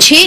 6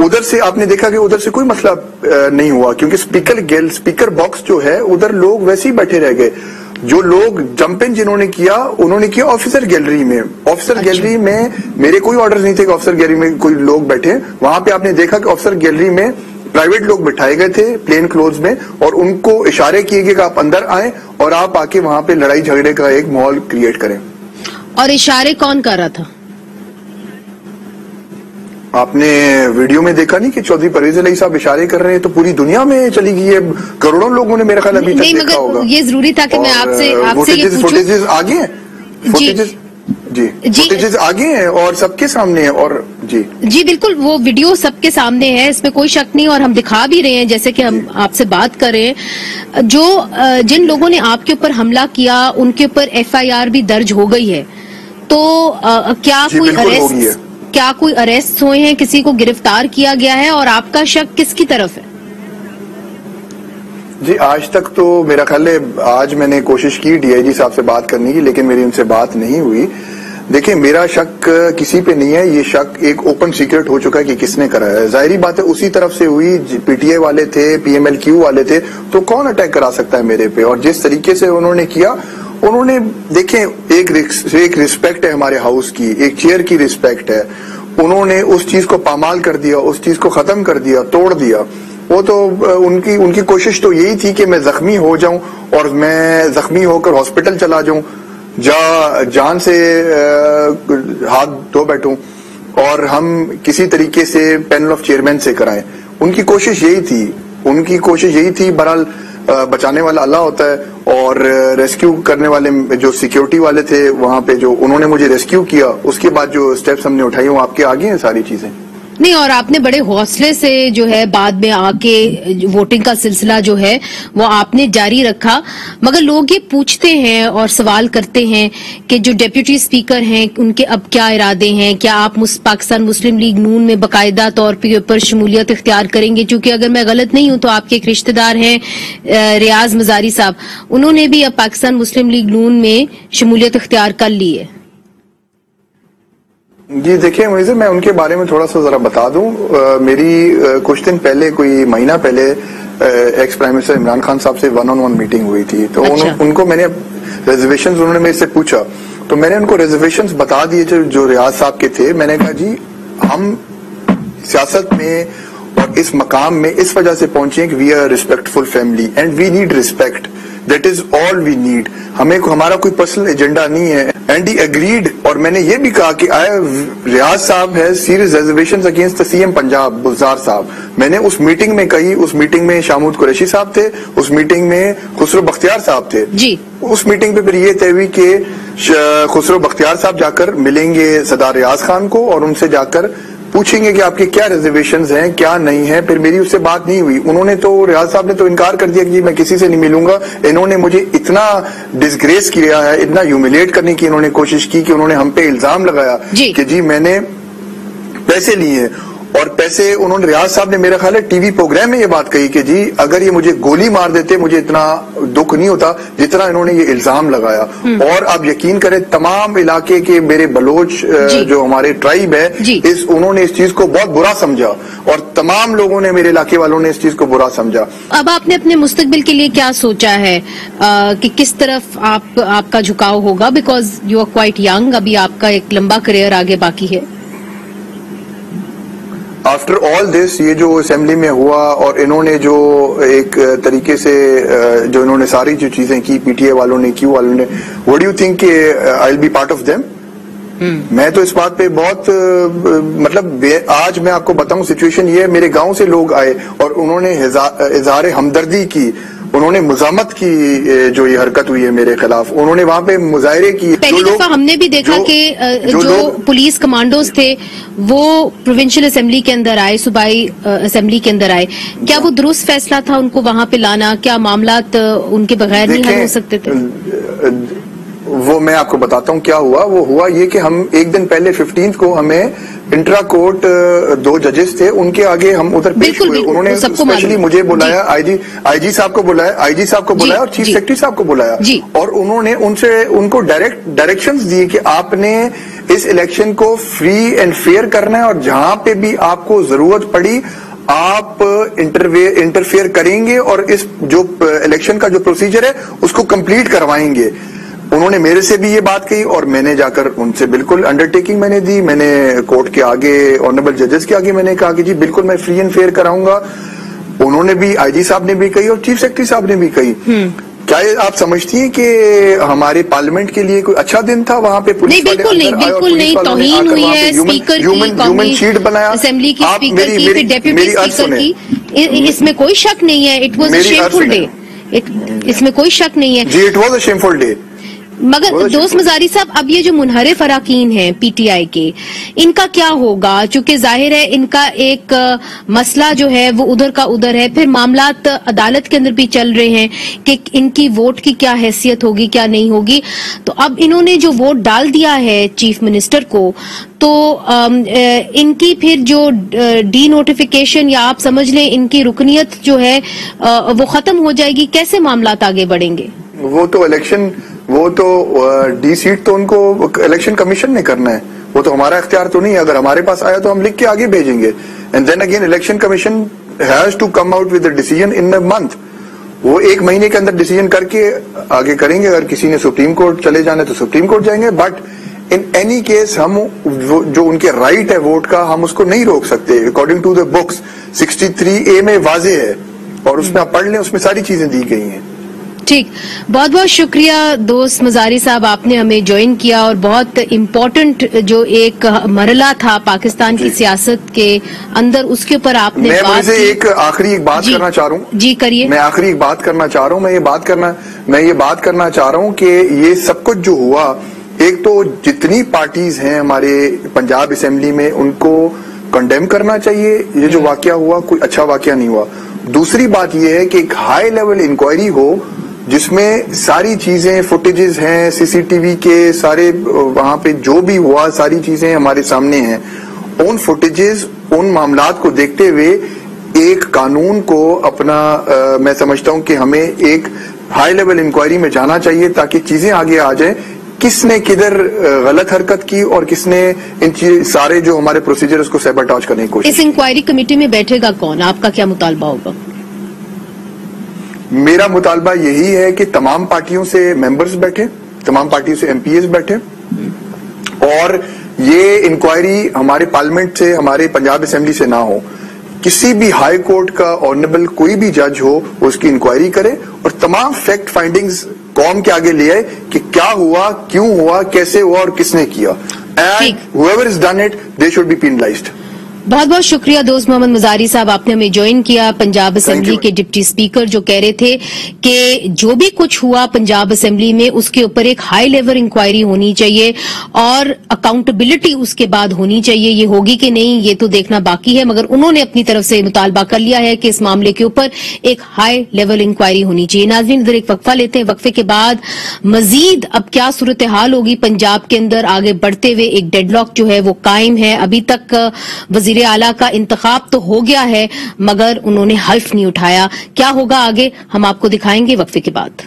ادھر سے آپ نے دیکھا کہ ادھر سے کوئی مسئلہ نہیں ہوا، کیونکہ اسپیکر باکس جو ہے ادھر لوگ ویسے ہی بیٹھے رہ گئے. جو لوگ جمپ ان جنہوں نے کیا انہوں نے کیا آفیسر گیلری میں. آفیسر گیلری میں میرے کوئی آرڈر نہیں تھے کہ آفیسر گیلری میں کوئی لوگ بیٹھے. وہاں پہ آپ نے دیکھا کہ آفیسر گیلری میں پرائیویٹ لوگ بٹھائے گئے تھے پلین کلوز میں، اور ان کو اشارے کیے گئے کہ آپ اندر آئیں اور آپ آ کے وہاں پہ لڑائی جھگڑے کا ایک ماحول کریٹ کریں. اور اشارے کون کر رہا تھا؟ آپ نے ویڈیو میں دیکھا نہیں کہ چودھری پرویز الہی صاحب اشارے کر رہے ہیں، تو پوری دنیا میں چلی گئی ہے، کروڑوں لوگوں نے میرا خیال ابھی تک دیکھا ہوگا. یہ ضروری تھا کہ میں آپ سے یہ پوچھوں. فوٹیجز آگے ہیں، فوٹیجز آگے ہیں اور سب کے سامنے ہیں. اور جی بالکل وہ ویڈیو سب کے سامنے ہے، اس میں کوئی شک نہیں، اور ہم دکھا بھی رہے ہیں جیسے کہ ہم آپ سے بات کر رہے ہیں. جن لوگوں نے آپ کے اوپر حملہ کیا ان کے اوپر FIR بھی درج ہو گئی ہے، تو کیا کوئی اریسٹ ہوئے ہیں، کسی کو گرفتار کیا گیا ہے، اور آپ کا شک کس کی طرف ہے؟ جی آج تک تو میرا خیال ہے، آج میں نے کوشش کی DIG صاحب سے بات کرنے کی، لیکن میری ان سے بات نہیں ہوئی. دیکھیں میرا شک کسی پہ نہیں ہے، یہ شک ایک اوپن سیکرٹ ہو چکا ہے کہ کس نے کرا ہے. ظاہری بات ہے اسی طرف سے ہوئی، PTI والے تھے، PMLQ والے تھے، تو کون اٹیک کرا سکتا ہے میرے پہ. اور جس طریقے سے انہوں نے کیا، انہوں نے دیکھیں ایک رسپیکٹ ہے ہمارے ہاؤس کی، ایک چیئر کی رسپیکٹ ہے، انہوں نے اس چیز کو پامال کر دیا، اس چیز کو ختم کر دیا، توڑ دیا. وہ تو ان کی کوشش تو یہی تھی کہ میں زخمی ہو جاؤں اور میں زخمی ہو کر ہاسپٹل چلا جاؤں، جان سے ہاتھ دھو بیٹھوں اور ہم کسی طریقے سے پینل آف چیئرمین سے کرائیں. ان کی کوشش یہی تھی. بہرحال بچانے والا اللہ ہوتا ہے، اور ریسکیو کرنے والے جو سیکیورٹی والے تھے وہاں پہ، جو انہوں نے مجھے ریسکیو کیا، اس کے بعد جو سٹیپس ہم نے اٹھائی وہ آپ کے آگے ہیں ساری چیزیں. نہیں، اور آپ نے بڑے حوصلے سے جو ہے بعد میں آ کے ووٹنگ کا سلسلہ جو ہے وہ آپ نے جاری رکھا. مگر لوگ یہ پوچھتے ہیں اور سوال کرتے ہیں کہ جو ڈیپیوٹی اسپیکر ہیں ان کے اب کیا ارادے ہیں، کیا آپ پاکستان مسلم لیگ نون میں باقاعدہ طور پر شمولیت اختیار کریں گے؟ چونکہ اگر میں غلط نہیں ہوں تو آپ کے ایک رشتہ دار ہیں ریاض مزاری صاحب، انہوں نے بھی اب پاکستان مسلم لیگ نون میں شمولیت اختیار کر لی ہے. جی دیکھیں معزز، میں ان کے بارے میں تھوڑا سا ذرا بتا دوں. میری کچھ دن پہلے، کوئی مہینہ پہلے، ex prime minister Imran Khan صاحب سے 1-on-1 میٹنگ ہوئی تھی. تو ان کو میں نے ریزرویشنز انہوں نے میرے سے پوچھا، تو میں نے ان کو ریزرویشنز بتا دیے جو ریاض صاحب کے تھے. میں نے کہا جی ہم سیاست میں اور اس مقام میں اس وجہ سے پہنچے کہ we are respectful family and we need respect. That is all we need. ہمارا کوئی پرسنل ایجنڈا نہیں ہے. And he agreed. اور میں نے یہ بھی کہا کہ ریاض صاحب ہے serious reservations against CM Punjab Gulzar صاحب. میں نے اس میٹنگ میں کہی، اس میٹنگ میں شامود قریشی صاحب تھے، اس میٹنگ میں خسرو بختیار صاحب تھے. جی اس میٹنگ پہ پھر یہ طے ہوئی کہ خسرو بختیار صاحب جا کر ملیں گے صدر ریاض خان کو اور ان سے جا کر پوچھیں گے کہ آپ کے کیا ریزرویشنز ہیں، کیا نہیں ہیں. پھر میری اس سے بات نہیں ہوئی. انہوں نے تو، ریاض صاحب نے تو انکار کر دیا کہ میں کسی سے نہیں ملوں گا. انہوں نے مجھے اتنا ڈسگریس کیا ہے، اتنا ہیوملیٹ کرنے کی انہوں نے کوشش کی کہ انہوں نے ہم پہ الزام لگایا کہ جی میں نے پیسے لیے ہیں. اور پیسے انہوں نے، ریاض صاحب نے میرا خیال ہے TV پروگرام میں یہ بات کہی کہ جی اگر یہ مجھے گولی مار دیتے مجھے اتنا دکھ نہیں ہوتا جتنا انہوں نے یہ الزام لگایا. اور آپ یقین کریں تمام علاقے کے میرے بلوچ جو ہمارے ٹرائب ہے، انہوں نے اس چیز کو بہت برا سمجھا، اور تمام لوگوں نے، میرے علاقے والوں نے اس چیز کو برا سمجھا. اب آپ نے اپنے مستقبل کے لیے کیا سوچا ہے کہ کس طرف آپ کا جھکاؤ ہوگا؟ Because you are quite young, ابھی آپ کا ایک لمبا کریئر آگے باقی ہے. آفٹر آل دس، یہ جو اسمبلی میں ہوا اور انہوں نے جو ایک طریقے سے جو انہوں نے ساری جو چیزیں کی، PTI والوں نے، Q والوں نے، وٹ ڈو یو تھنک کہ I will be part of them? میں تو اس بات پہ بہت، مطلب آج میں آپ کو بتاؤں سچویشن یہ ہے، میرے گاؤں سے لوگ آئے اور انہوں نے اظہار ہمدردی کی، انہوں نے مزاحمت کی. جو یہ حرکت ہوئی ہے میرے خلاف، انہوں نے وہاں پہ مظاہرے کی. پہلی دفعہ ہم نے بھی دیکھا کہ جو پولیس کمانڈوز تھے وہ پروونشل اسمبلی کے اندر آئے، صوبائی اسمبلی کے اندر آئے. کیا وہ درست فیصلہ تھا ان کو وہاں پہ لانا؟ کیا معاملات ان کے بغیر نہیں حل ہو سکتے تھے؟ وہ میں آپ کو بتاتا ہوں کیا ہوا. وہ ہوا یہ کہ ہم ایک دن پہلے 15 کو ہمیں انٹرا کورٹ 2 ججز تھے, ان کے آگے ہم ادھر پیش ہوئے. انہوں نے اسپیشلی مجھے بلایا, آئی جی صاحب کو بلایا, اور چیف سیکرٹری صاحب کو بلایا, اور انہوں نے ان کو ڈائریکشنز دیے کہ آپ نے اس الیکشن کو فری اینڈ فیئر کرنا ہے, اور جہاں پہ بھی آپ کو ضرورت پڑی آپ انٹرفیئر کریں گے اور اس جو الیکشن کا جو پروسیجر ہے اس کو کمپلیٹ کروائیں گے. انہوں نے میرے سے بھی یہ بات کہی, اور میں نے جا کر ان سے بالکل انڈرٹیکنگ میں نے دی. میں نے کورٹ کے آگے آنریبل ججز کے آگے میں نے کہا کہ جی بالکل میں فری اینڈ فیئر کراؤں گا. انہوں نے بھی, آئی جی صاحب نے بھی کہی اور چیف سیکرٹری صاحب نے بھی کہی. کیا آپ سمجھتی ہیں کہ ہمارے پارلیمنٹ کے لیے کوئی اچھا دن تھا؟ وہاں پہ پولیس والے بالکل نہیں, توہین ہوئی ہے اسپیکر ہیومن شیٹ بنایا, اسمبلی کی اسپیکر کی, پھر ڈیپیوٹی اسپیکر کی. اس میں کوئی شک نہیں ہے, it was a shameful day, اس میں کوئی شک نہیں ہے. جی it was a shameful day. مگر دوست مزاری صاحب, اب یہ جو منحرف اراکین ہیں پی ٹی آئی کے, ان کا کیا ہوگا؟ چونکہ ظاہر ہے ان کا ایک مسئلہ جو ہے وہ ادھر کا ادھر ہے, پھر معاملات عدالت کے اندر بھی چل رہے ہیں کہ ان کی ووٹ کی کیا حیثیت ہوگی کیا نہیں ہوگی. تو اب انہوں نے جو ووٹ ڈال دیا ہے چیف منسٹر کو, تو ان کی پھر جو ڈی نوٹیفیکیشن یا آپ سمجھ لیں ان کی رکنیت جو ہے وہ ختم ہو جائے گی. کیسے معاملات آگے بڑھیں گے؟ وہ تو ڈی سیٹ تو ان کو الیکشن کمیشن نے کرنا ہے, وہ تو ہمارا اختیار تو نہیں ہے. اگر ہمارے پاس آیا تو ہم لکھ کے آگے بھیجیں گے. And then again election commission has to come out with a decision in a month. وہ 1 مہینے کے اندر ڈیسیژن کر کے آگے کریں گے. اگر کسی نے سپریم کورٹ چلے جانا تو سپریم کورٹ جائیں گے. بٹ ان اینی کیس ہم جو ان کے رائٹ ہے ووٹ کا, ہم اس کو نہیں روک سکتے. According to the books 63A میں واضح ہے, اور اس میں آپ پڑھ لیں, اس میں ساری چیزیں دی گئی ہیں. ٹھیک, بہت بہت شکریہ دوست مزاری صاحب, آپ نے ہمیں جوائن کیا, اور بہت امپورٹنٹ جو ایک مرحلہ تھا پاکستان کی سیاست کے اندر, اس کے اوپر آپ نے بات کی. ایک آخری بات کرنا چاہ رہا ہوں. جی کریے. میں آخری ایک بات کرنا چاہ رہا ہوں. میں یہ بات کرنا چاہ رہا ہوں کہ یہ سب کچھ جو ہوا, ایک تو جتنی پارٹیز ہیں ہمارے پنجاب اسمبلی میں ان کو کنڈیم کرنا چاہیے. یہ جو واقعہ ہوا کوئی اچھا واقعہ نہیں ہوا. دوسری بات یہ ہے کہ ایک ہائی لیول انکوائری ہو جس میں ساری چیزیں, فوٹیجز ہیں سی سی ٹی وی کے, سارے وہاں پہ جو بھی ہوا ساری چیزیں ہمارے سامنے ہیں. ان فوٹیجز, ان معاملات کو دیکھتے ہوئے ایک قانون کو اپنا, میں سمجھتا ہوں کہ ہمیں ایک ہائی لیول انکوائری میں جانا چاہیے تاکہ چیزیں آگے آ جائیں. کس نے کدھر غلط حرکت کی اور کس نے ان سارے جو ہمارے پروسیجر اس کو سیبوٹاج کرنے کی کوشش. اس انکوائری کمیٹی میں بیٹھے گا کون؟ آپ کا کیا مطالبہ ہوگا؟ میرا مطالبہ یہی ہے کہ تمام پارٹیوں سے ممبرز بیٹھے, تمام پارٹیوں سے ایم پی ایز بیٹھے, اور یہ انکوائری ہمارے پارلیمنٹ سے, ہمارے پنجاب اسمبلی سے نہ ہو. کسی بھی ہائی کورٹ کا آنریبل کوئی بھی جج ہو اس کی انکوائری کرے اور تمام فیکٹ فائنڈنگز قوم کے آگے لے آئے کہ کیا ہوا, کیوں ہوا, کیسے ہوا اور کس نے کیا. And whoever has done it, they should be penalized. بہت بہت شکریہ دوست محمد مزاری صاحب, آپ نے ہمیں جوائن کیا. پنجاب اسمبلی کے ڈپٹی اسپیکر جو کہہ رہے تھے کہ جو بھی کچھ ہوا پنجاب اسمبلی میں اس کے اوپر ایک ہائی لیول انکوائری ہونی چاہیے اور اکاؤنٹیبلٹی اس کے بعد ہونی چاہیے. یہ ہوگی کہ نہیں یہ تو دیکھنا باقی ہے, مگر انہوں نے اپنی طرف سے مطالبہ کر لیا ہے کہ اس معاملے کے اوپر ایک ہائی لیول انکوائری ہونی چاہیے. ناظرین ادھر ایک وقفہ لیتے ہیں, وقفے کے بعد مزید اب کیا صورتحال ہوگی پنجاب کے اندر آگے بڑھتے ہوئے. ایک ڈیڈ لاک جو ہے وہ قائم ہے. ابھی تک وزیر اعلیٰ کا انتخاب تو ہو گیا ہے مگر انہوں نے حلف نہیں اٹھایا. کیا ہوگا آگے ہم آپ کو دکھائیں گے وقفے کے بعد.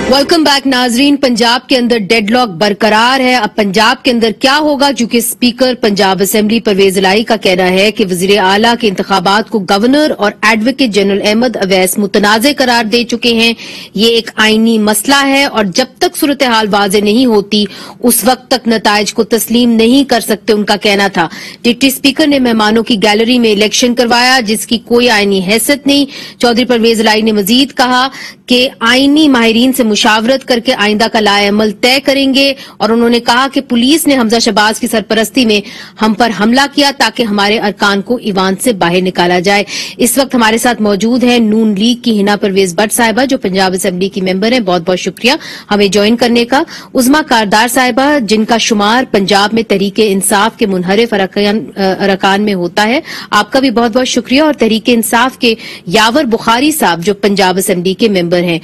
ویلکم بیک ناظرین. پنجاب کے اندر ڈیڈ لاک برقرار ہے. اب پنجاب کے اندر کیا ہوگا, چونکہ اسپیکر پنجاب اسمبلی پرویز الہی کا کہنا ہے کہ وزیر اعلیٰ کے انتخابات کو گورنر اور ایڈوکیٹ جنرل احمد اویس متنازع قرار دے چکے ہیں. یہ ایک آئینی مسئلہ ہے اور جب تک صورتحال واضح نہیں ہوتی اس وقت تک نتائج کو تسلیم نہیں کر سکتے, ان کا کہنا تھا. ڈپٹی اسپیکر نے مہمانوں کی گیلری میں الیکشن کروایا جس کی کوئی آئینی حیثیت نہیں. چودھری پرویز الہی نے مزید کہا کہ آئینی ماہرین سے مشاورت مشاورت کر کے آئندہ کا لائے عمل طے کریں گے. اور انہوں نے کہا کہ پولیس نے حمزہ شہباز کی سرپرستی میں ہم پر حملہ کیا تاکہ ہمارے ارکان کو ایوان سے باہر نکالا جائے. اس وقت ہمارے ساتھ موجود ہیں نون لیگ کی ہنا پرویز بٹ صاحبہ جو پنجاب اسمبلی کی ممبر ہیں. بہت بہت شکریہ ہمیں جوائن کرنے کا. عظما کاردار صاحبہ جن کا شمار پنجاب میں تحریک انصاف کے منحرف ارکان میں ہوتا ہے, آپ کا بھی بہت بہت شکریہ. اور تحریک انصاف کے یاور بخاری صاحب جو پنجاب اسمبلی کے ممبر ہیں.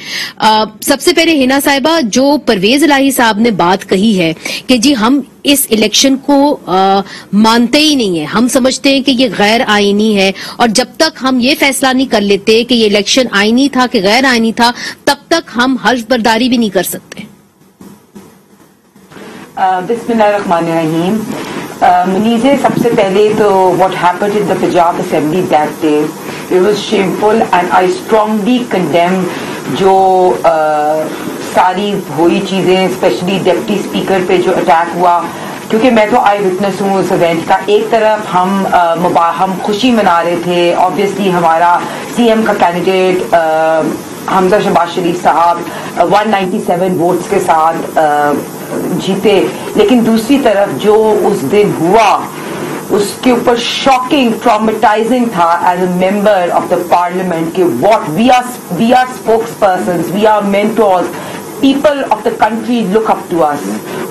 سب سے پہلے ہنا صاحبہ, جو پرویز الہی صاحب نے بات کہی ہے کہ جی ہم اس الیکشن کو مانتے ہی نہیں ہیں, ہم سمجھتے ہیں کہ یہ غیر آئینی ہے, اور جب تک ہم یہ فیصلہ نہیں کر لیتے کہ یہ الیکشن آئینی تھا کہ غیر آئینی تھا تب تک ہم حلف برداری بھی نہیں کر سکتے. بسم اللہ الرحمن الرحیم. منیزے, سب سے پہلے تو what happened in the Punjab Assembly that day, it was shameful and I strongly condemn جو ساری ہوئی چیزیں, اسپیشلی ڈپٹی اسپیکر پہ جو اٹیک ہوا, کیونکہ میں تو آئی وٹنس ہوں اس ایونٹ کا. ایک طرف ہم خوشی منا رہے تھے, آبویسلی ہمارا سی ایم کا کینڈیڈیٹ حمزہ شہباز شریف صاحب 197 ووٹس کے ساتھ جیتے, لیکن دوسری طرف جو اس دن ہوا اس کے اوپر شاکنگ, ٹرامٹائزنگ تھا as a member of the parliament کہ what we are spokespersons, we are mentors, people of the country look up to us.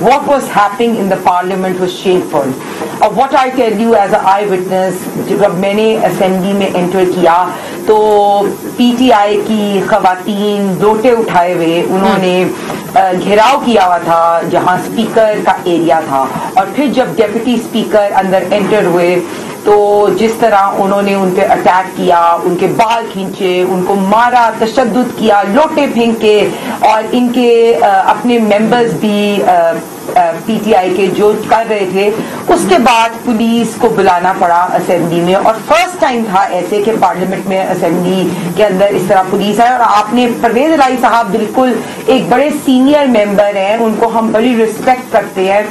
What was happening in the parliament was shameful. Of what I tell you as an eyewitness, جب میں نے assembly میں inter کیا تو P T I کی خواتین لوٹے اٹھائے ہوئے انہوں نے گھیراؤ کیا ہوا تھا جہاں اسپیکر کا ایریا تھا, اور پھر جب ڈیپٹی اسپیکر اندر انٹر ہوئے تو جس طرح انہوں نے ان پہ اٹیک کیا, ان کے بال کھینچے, ان کو مارا, تشدد کیا, لوٹے پھینکے, اور ان کے اپنے ممبرز بھی پی ٹی آئی کے جو کر رہے تھے, اس کے بعد پولیس کو بلانا پڑا اسمبلی میں. اور فرسٹ ٹائم تھا ایسے کہ پارلیمنٹ میں اسمبلی کے اندر اس طرح پولیس آئے. اور آپ نے پرویز الہی صاحب بالکل ایک بڑے سینئر ممبر ہیں, ان کو ہم بڑی رسپیکٹ کرتے ہیں,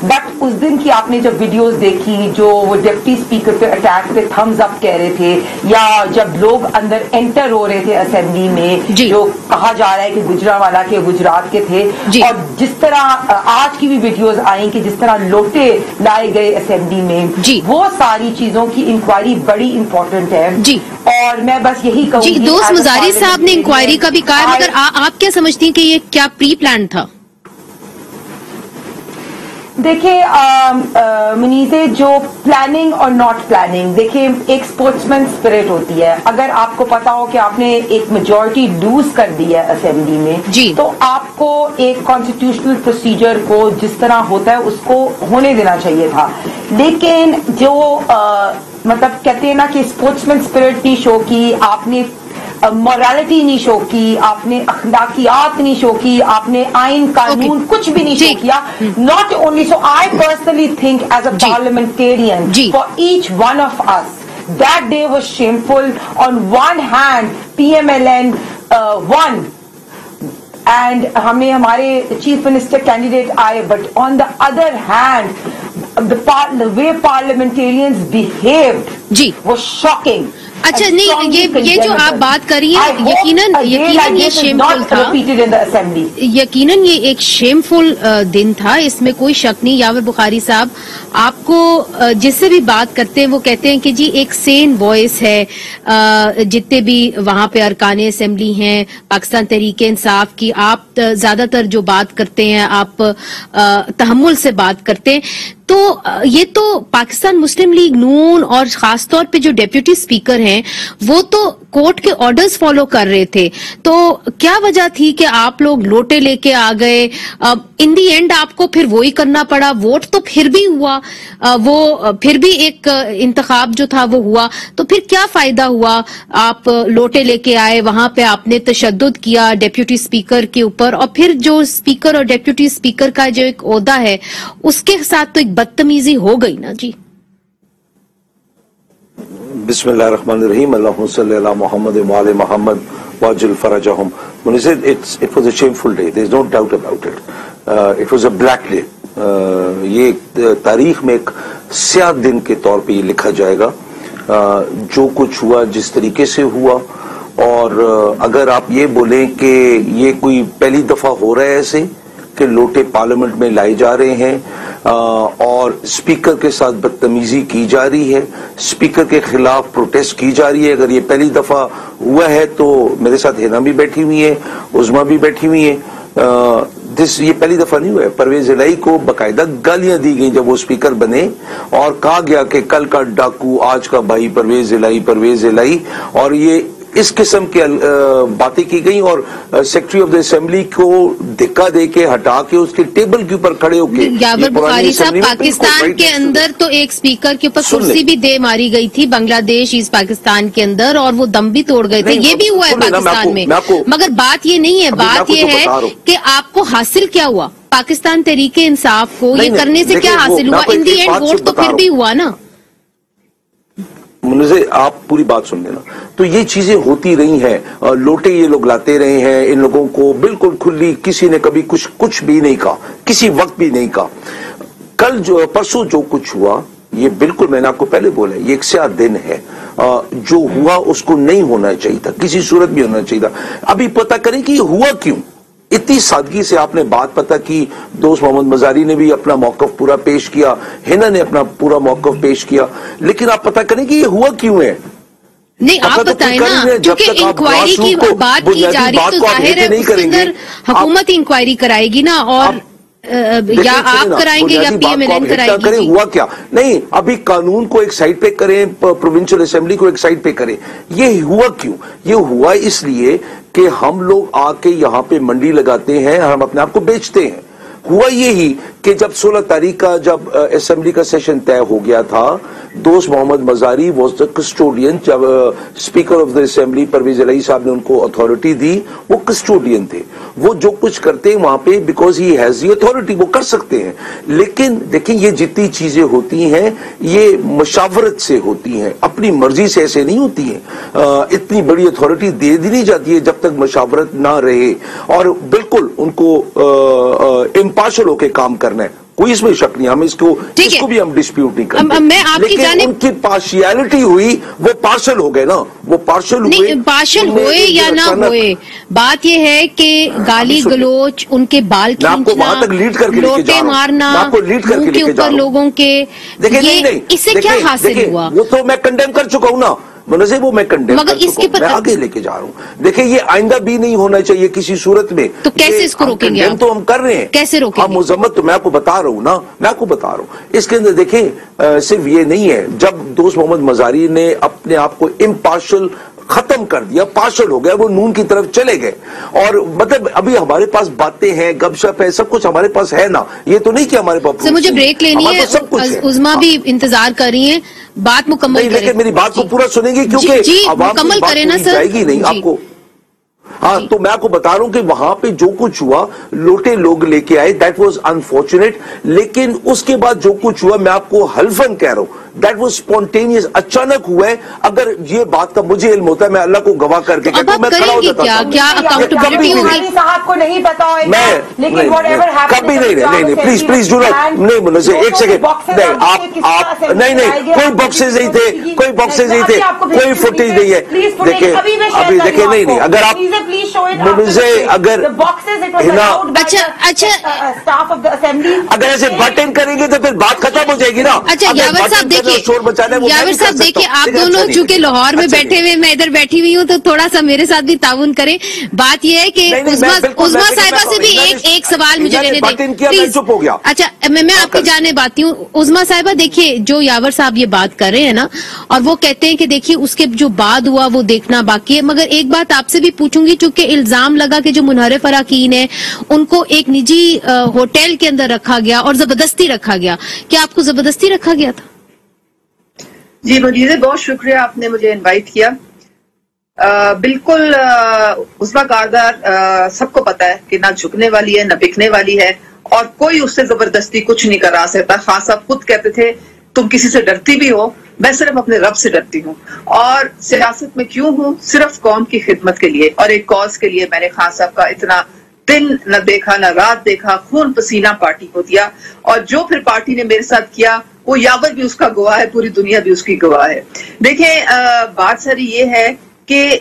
بٹ اس دن کی آپ نے جب ویڈیوز دیکھی جو وہ ڈپٹی اسپیکر پہ اٹیک پہ تھمز اپ کہہ رہے تھے, یا جب لوگ اندر انٹر ہو رہے تھے اسمبلی میں جو کہا جا رہا ہے کہ گجرانوالہ کے گجرات کے تھے, اور جس طرح آج کی بھی ویڈیوز آئیں کہ جس طرح لوٹے لائے گئے اسمبلی میں, وہ ساری چیزوں کی انکوائری بڑی امپورٹنٹ ہے. اور میں بس یہی کہوں گی, دوست مزاری صاحب نے انکوائری کا بھی کہا, مگر آپ کیا سمجھتی ہیں کہ یہ کیا پری پلان تھا؟ دیکھیں منیزے, جو پلاننگ اور ناٹ پلاننگ, دیکھیں ایک اسپورٹسمین اسپرٹ ہوتی ہے. اگر آپ کو پتا ہو کہ آپ نے ایک میجورٹی لوز کر دی ہے اسمبلی میں, تو آپ کو ایک کانسٹیٹیوشنل پروسیجر کو جس طرح ہوتا ہے اس کو ہونے دینا چاہیے تھا. لیکن جو مطلب کہتے ہیں نا کہ اسپورٹسمین اسپرٹ نہیں شو کی, آپ نے مورالٹی نہیں شو کی, آپ نے اخلاقیات نہیں شو کی, آپ نے آئین قانون کچھ بھی نہیں شو کیا. Not only, so I personally think as a parliamentarian for each one of us that day was shameful. On one hand PMLN won and ہمیں ہمارے چیف منسٹر کینڈیڈیٹ آئے, but on the other hand the way parliamentarians behaved was shocking. اچھا نہیں, یہ جو آپ بات کر رہی ہیں یقیناً یہ شیمفل تھا, یقیناً یہ ایک شیمفل دن تھا, اس میں کوئی شک نہیں. یاور بخاری صاحب, آپ کو جس سے بھی بات کرتے ہیں وہ کہتے ہیں کہ جی ایک سین وائس ہے, جتنے بھی وہاں پہ ارکان اسمبلی ہیں پاکستان تحریک انصاف کی, آپ زیادہ تر جو بات کرتے ہیں آپ تحمل سے بات کرتے ہیں. تو یہ تو پاکستان مسلم لیگ نون اور خاص طور پہ جو ڈیپیوٹی اسپیکر ہیں وہ تو کورٹ کے آرڈرز فالو کر رہے تھے, تو کیا وجہ تھی کہ آپ لوگ لوٹے لے کے آ گئے؟ ان دی اینڈ آپ کو پھر وہی کرنا پڑا, ووٹ تو پھر بھی ہوا, وہ پھر بھی ایک انتخاب جو تھا وہ ہوا, تو پھر کیا فائدہ ہوا؟ آپ لوٹے لے کے آئے, وہاں پہ آپ نے تشدد کیا ڈیپیوٹی اسپیکر کے اوپر, اور پھر جو اسپیکر اور ڈیپیوٹی اسپیکر کا جو ایک عہدہ ہے اس کے ساتھ تو ایک بدتمیزی ہو گئی نا جی. بسم اللہ الرحمن الرحیم, اللہم صلی علی محمد وعلی محمد واجل فرجہم. When you said it was a shameful day, there is no doubt about it. It was a black day. یہ تاریخ میں ایک سیاہ دن کے طور پہ یہ لکھا جائے گا. جو کچھ ہوا جس طریقے سے ہوا, اور اگر آپ یہ بولیں کہ یہ کوئی پہلی دفعہ ہو رہا ہے ایسے کہ لوٹے پارلیمنٹ میں لائے جا رہے ہیں اور اسپیکر کے ساتھ بدتمیزی کی جا رہی ہے, اسپیکر کے خلاف پروٹیسٹ کی جا رہی ہے, اگر یہ پہلی دفعہ ہوا ہے تو میرے ساتھ ہینا بھی بیٹھی ہوئی ہے, عظما بھی بیٹھی ہوئی ہے, یہ پہلی دفعہ نہیں ہوا ہے. پرویز الہی کو باقاعدہ گالیاں دی گئیں جب وہ اسپیکر بنے اور کہا گیا کہ کل کا ڈاکو آج کا بھائی پرویز الہی, اور یہ اس قسم کی باتیں کی گئی اور سیکرٹری آف دی اسمبلی کو دھکا دے کے ہٹا کے اس کے ٹیبل کے اوپر کھڑے ہو کے. یاور بخاری صاحب, پاکستان کے اندر تو ایک اسپیکر کے اوپر کرسی بھی دے ماری گئی تھی بنگلہ دیش ایسٹ پاکستان کے اندر, اور وہ دم بھی توڑ گئے تھے, یہ بھی ہوا ہے پاکستان میں. مگر بات یہ نہیں ہے, بات یہ ہے کہ آپ کو حاصل کیا ہوا, پاکستان تحریک انصاف کو یہ کرنے سے کیا حاصل ہوا؟ ان دی اینڈ ووٹ تو پھر بھی ہوا نا. منزے آپ پوری بات سن لینا. تو یہ چیزیں ہوتی رہی ہیں, لوٹے یہ لوگ لاتے رہے ہیں, ان لوگوں کو بالکل کھلی, کسی نے کبھی کچھ بھی نہیں کہا, کسی وقت بھی نہیں کہا. کل پرسوں جو کچھ ہوا یہ بالکل میں نے آپ کو پہلے بولا یہ ایک سیاہ دن ہے, جو ہوا اس کو نہیں ہونا چاہیے تھا, کسی صورت بھی ہونا چاہیے تھا. ابھی پتہ کریں کہ یہ ہوا کیوں, اتنی سادگی سے آپ نے بات پتہ کی. دوست محمد مزاری نے بھی اپنا موقف پورا پیش کیا, ہینا نے اپنا پورا موقف پیش کیا, لیکن آپ پتہ کریں کہ یہ ہوا کیوں ہے. نہیں آپ بتائیں نا, کیونکہ انکوائری کی بات کی جا رہی ہے تو ظاہر ہے اس کے اندر حکومت انکوائری کرائے گی نا, اور یا آپ کرائیں گے یا پی ایم ایل این کرائے گی. ہوا کیا نہیں, ابھی قانون کو ایک سائڈ پہ کریں, پروونشل اسمبلی کو ایک سائڈ پہ کریں. یہ ہوا کیوں؟ یہ ہوا اس لیے کہ ہم لوگ آ کے یہاں پہ منڈی لگاتے ہیں, ہم اپنے آپ کو بیچتے ہیں. ہوا یہی کہ جب 16 تاریخ کا جب اسمبلی کا سیشن طے ہو گیا تھا, Dost Muhammad Mazari was the custodian, جب speaker of the assembly Pervaiz Elahi sahib نے ان کو اتھارٹی دی, وہ کسٹوڈین تھے, وہ جو کچھ کرتے ہیں وہاں پہ because he has the authority وہ کر سکتے ہیں. لیکن دیکھیں یہ جتنی چیزیں ہوتی ہیں یہ مشاورت سے ہوتی ہیں, اپنی مرضی سے ایسے نہیں ہوتی ہیں. اتنی بڑی اتھارٹی دے دی نہیں جاتی ہے جب تک مشاورت نہ رہے, اور بالکل ان کو امپارشل ہو کے کام کرنا ہے, کوئی اس میں شک نہیں, ہم اس کو بھی ہم ڈسپیوٹ نہیں کرتے. لیکن ان کی پارشیلٹی ہوئی, وہ پارشل ہو گئے نا, وہ پارشل ہوئے, پارشل ہوئے یا نہ ہوئے, بات یہ ہے کہ گالی گلوچ, ان کے بال کھینچنا, لوٹے مارنا منہ کے اوپر لوگوں کے, اس سے کیا حاصل ہوا؟ وہ تو میں کنڈیم کر چکا ہوں نا منظر, وہ میں کنڈیم کر چکا ہوں, میں آگے لے کے جا رہا ہوں. دیکھیں یہ آئندہ بھی نہیں ہونا چاہیے کسی صورت میں. تو کیسے اس کو روکیں گے؟ تو ہم کر رہے ہیں, کیسے روکیں گے؟ مذمت تو میں آپ کو بتا رہا ہوں نا, میں آپ کو بتا رہا ہوں. اس کے اندر دیکھیں صرف یہ نہیں ہے, جب دوست محمد مزاری نے اپنے آپ کو امپارشل ختم کر دیا, پارشل ہو گیا, وہ نون کی طرف چلے گئے, اور مطلب ابھی ہمارے پاس باتیں ہیں, گپ شپ ہے, سب کچھ ہمارے پاس ہے نا, یہ تو نہیں کہ ہمارے پاس. مجھے بریک لینی ہے, عظما بھی انتظار کر رہی ہیں, بات مکمل کریں. لیکن میری بات کو پورا سنیں گے کیونکہ مکمل کریں نا سر, جائے گی نہیں آپ کو. ہاں تو میں آپ کو بتا رہا ہوں کہ وہاں پہ جو کچھ ہوا, لوٹے لوگ لے کے آئے, دیٹ واز انفارچونیٹ. لیکن اس کے بعد جو کچھ ہوا, میں آپ کو حلفاً کہہ رہا ہوں, دیٹ واز اسپونٹینیس, اچانک ہوا ہے. اگر یہ بات کا مجھے علم ہوتا ہے, میں اللہ کو گواہ کر کے کہتا ہوں, میں کھڑا ہو جاتا ہوں. اکاؤنٹیبلٹی ہوگی صاحب کو نہیں پتا ہوئے گا, لیکن کبھی نہیں, پلیز ڈو ناٹ, نہیں منظر ایک سیکنڈ, نہیں آپ نہیں, کوئی باکسز نہیں تھے, کوئی باکسز نہیں تھے, کوئی فوٹیج نہیں ہے. دیکھیں ابھی دیکھیں, نہیں اگر آپ اگر اگر ایسے بٹن کریں گے تو پھر بات ختم ہو جائے گی نا. اچھا یاور صاحب دیکھیں, آپ دونوں چونکہ لاہور میں بیٹھے ہوئے, میں ادھر بیٹھی ہوئی ہوں, تو تھوڑا سا میرے ساتھ بھی تعاون کریں. بات یہ ہے کہ عظما صاحبہ سے بھی ایک سوال مجھے لینے دیں. اچھا میں آپ کی جانب آتی ہوں. عظما صاحبہ دیکھیے, جو یاور صاحب یہ بات کر رہے ہیں نا, اور وہ کہتے ہیں کہ دیکھیے اس کے جو بعد ہوا وہ دیکھنا باقی ہے. مگر ایک بات آپ سے بھی پوچھوں گی, چونکہ الزام لگا کہ جو منحرف اراکین ہیں ان کو ایک نجی ہوٹل کے اندر رکھا گیا اور زبردستی رکھا گیا, کیا آپ کو زبردستی رکھا گیا تھا؟ جی منیزہ, بہت شکریہ آپ نے مجھے انوائٹ کیا. بالکل عظما کاردار سب کو پتا ہے کہ نہ جھکنے والی ہے نہ بکنے والی ہے, اور کوئی اس سے زبردستی کچھ نہیں کرا سکتا. خان صاحب خود کہتے تھے تم کسی سے ڈرتی بھی ہو, میں صرف اپنے رب سے ڈرتی ہوں. اور سیاست میں کیوں ہوں؟ صرف قوم کی خدمت کے لیے اور ایک کاز کے لیے. میں نے خان صاحب کا اتنا دن نہ دیکھا نہ رات دیکھا, خون پسینہ پارٹی کو دیا, اور جو پھر پارٹی نے میرے ساتھ کیا وہ یاور بھی اس کا گواہ ہے, پوری دنیا بھی اس کی گواہ ہے. دیکھیں بات ساری یہ ہے کہ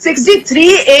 63A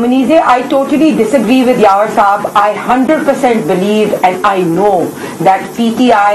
Munize, I totally disagree with Yawar Saab. I 100% believe and I know that PTI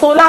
16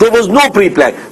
There was no pre-plan.